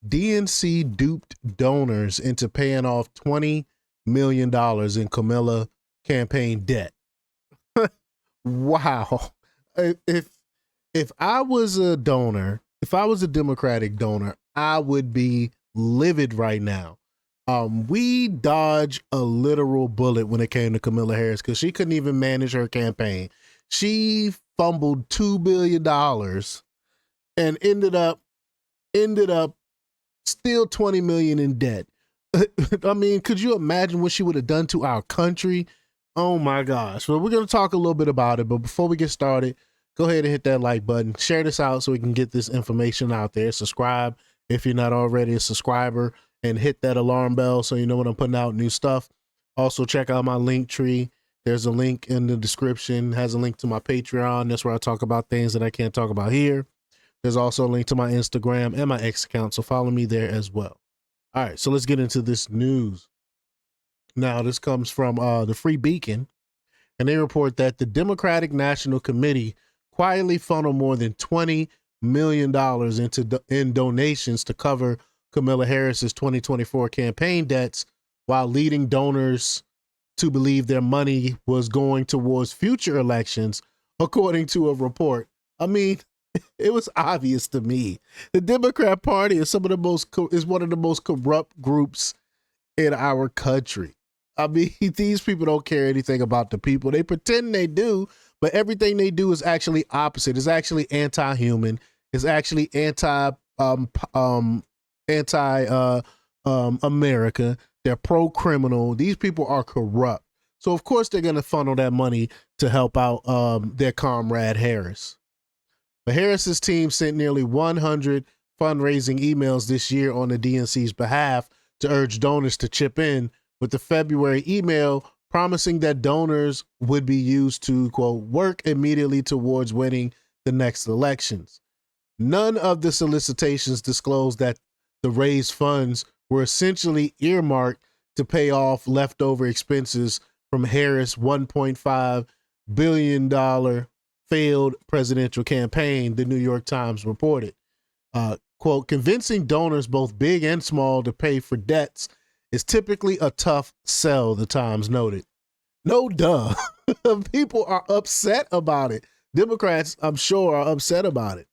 DNC duped donors into paying off $20 million in Kamala campaign debt. Wow. If if I was a donor, if I was a Democratic donor, I would be livid right now. We dodged a literal bullet when it came to Kamala Harris because she couldn't even manage her campaign. She fumbled $2 billion and ended up still 20 million in debt. I mean, could you imagine what she would have done to our country? Oh my gosh. Well, we're going to talk a little bit about it, but before we get started, go ahead and hit that like button, share this out so we can get this information out there. Subscribe if you're not already a subscriber, and hit that alarm bell so you know when I'm putting out new stuff. Also, check out my link tree. There's a link in the description, has a link to my Patreon. That's where I talk about things that I can't talk about here. There's also a link to my Instagram and my X account, so follow me there as well. All right, so let's get into this news. Now, this comes from the Free Beacon, and they report that the Democratic National Committee quietly funneled more than $20 million in donations to cover Kamala Harris's 2024 campaign debts, while leading donors to believe their money was going towards future elections, according to a report. I mean, it was obvious to me. The Democrat Party is one of the most corrupt groups in our country. I mean, these people don't care anything about the people. They pretend they do, but everything they do is actually opposite. It's actually anti-human. It's actually America. They're pro-criminal. These people are corrupt. So of course they're going to funnel that money to help out their comrade Harris. But Harris's team sent nearly 100 fundraising emails this year on the DNC's behalf to urge donors to chip in, with the February email promising that donors would be used to, quote, work immediately towards winning the next elections. None of the solicitations disclosed that the raised funds were essentially earmarked to pay off leftover expenses from Harris' $1.5 billion failed presidential campaign, the New York Times reported. Quote, convincing donors both big and small to pay for debts is typically a tough sell, the Times noted. No duh. People are upset about it. Democrats, I'm sure, are upset about it.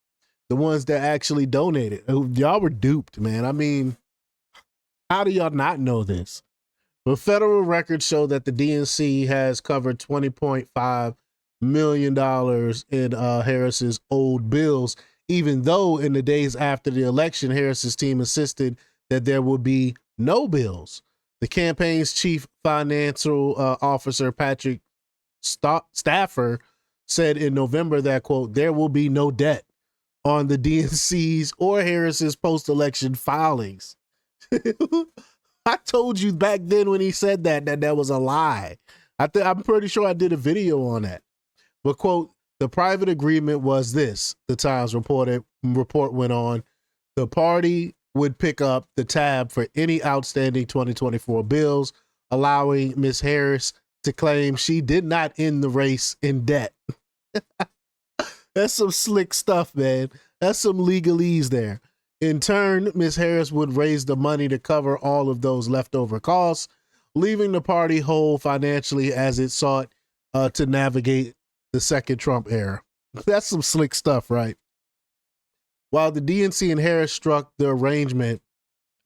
The ones that actually donated. Y'all were duped, man. I mean, how do y'all not know this? But federal records show that the DNC has covered $20.5 million in Harris's old bills, even though in the days after the election, Harris's team insisted that there would be no bills. The campaign's chief financial officer, Patrick Staffer, said in November that, quote, there will be no debt on the DNC's or Harris's post-election filings. I told you back then when he said that was a lie. I'm pretty sure I did a video on that. But, quote, the private agreement was this, the Times report went on. The party would pick up the tab for any outstanding 2024 bills, allowing Ms. Harris to claim she did not end the race in debt. That's some slick stuff, man. That's some legalese there. In turn, Ms. Harris would raise the money to cover all of those leftover costs, leaving the party whole financially as it sought to navigate the second Trump era. That's some slick stuff, right? While the DNC and Harris struck the arrangement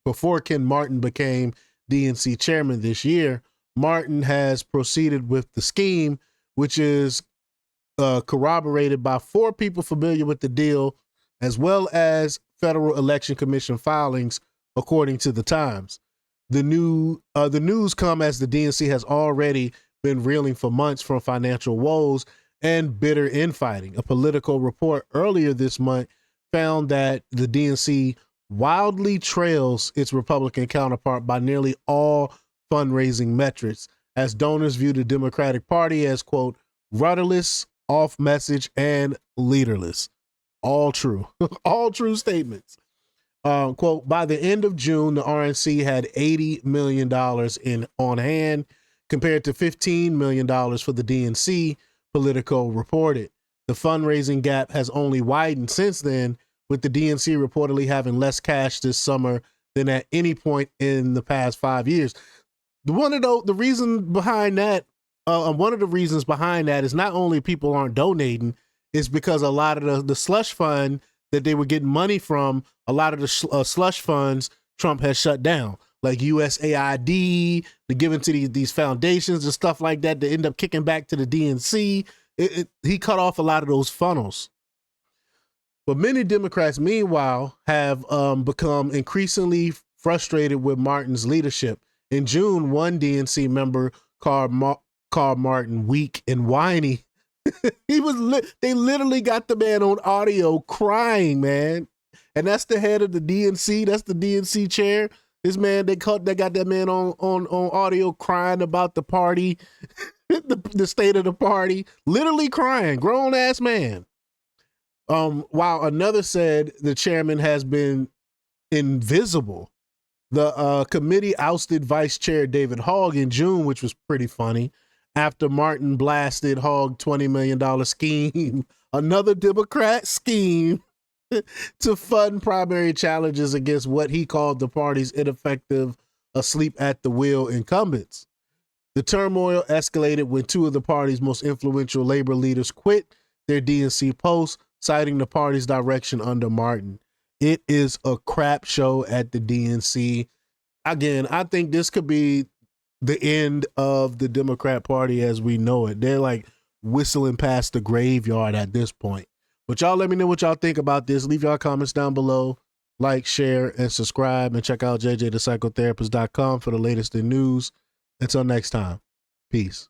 before Ken Martin became DNC chairman this year, Martin has proceeded with the scheme, which is corroborated by 4 people familiar with the deal, as well as Federal Election Commission filings, according to the Times. The news come as the DNC has already been reeling for months from financial woes and bitter infighting. A Politico report earlier this month found that the DNC wildly trails its Republican counterpart by nearly all fundraising metrics, as donors view the Democratic Party as, quote, rudderless, off message, and leaderless. All true. All true statements. Quote, by the end of June, the RNC had $80 million on hand compared to $15 million for the DNC, Politico reported. The fundraising gap has only widened since then, with the DNC reportedly having less cash this summer than at any point in the past 5 years. One of the reasons behind that is not only people aren't donating, it's because a lot of the slush fund that they were getting money from, a lot of the slush funds Trump has shut down, like USAID, the giving to these foundations and stuff like that, to end up kicking back to the DNC. He cut off a lot of those funnels. But many Democrats, meanwhile, have become increasingly frustrated with Martin's leadership. In June, one DNC member called Martin weak and whiny. They literally got the man on audio crying, man. And that's the head of the DNC. That's the DNC chair. This man, they got that man on audio crying about the party, the state of the party, literally crying, grown ass man. While another said the chairman has been invisible. The committee ousted Vice Chair David Hogg in June, which was pretty funny, after Martin blasted Hogg $20 million scheme, another Democrat scheme to fund primary challenges against what he called the party's ineffective, asleep at the wheel incumbents. The turmoil escalated when two of the party's most influential labor leaders quit their DNC posts, citing the party's direction under Martin. It is a crap show at the DNC. Again, I think this could be the end of the Democrat Party as we know it. They're like whistling past the graveyard at this point. But y'all let me know what y'all think about this. Leave y'all comments down below. Like, share, and subscribe. And check out jjthepsychotherapist.com for the latest in news. Until next time, peace.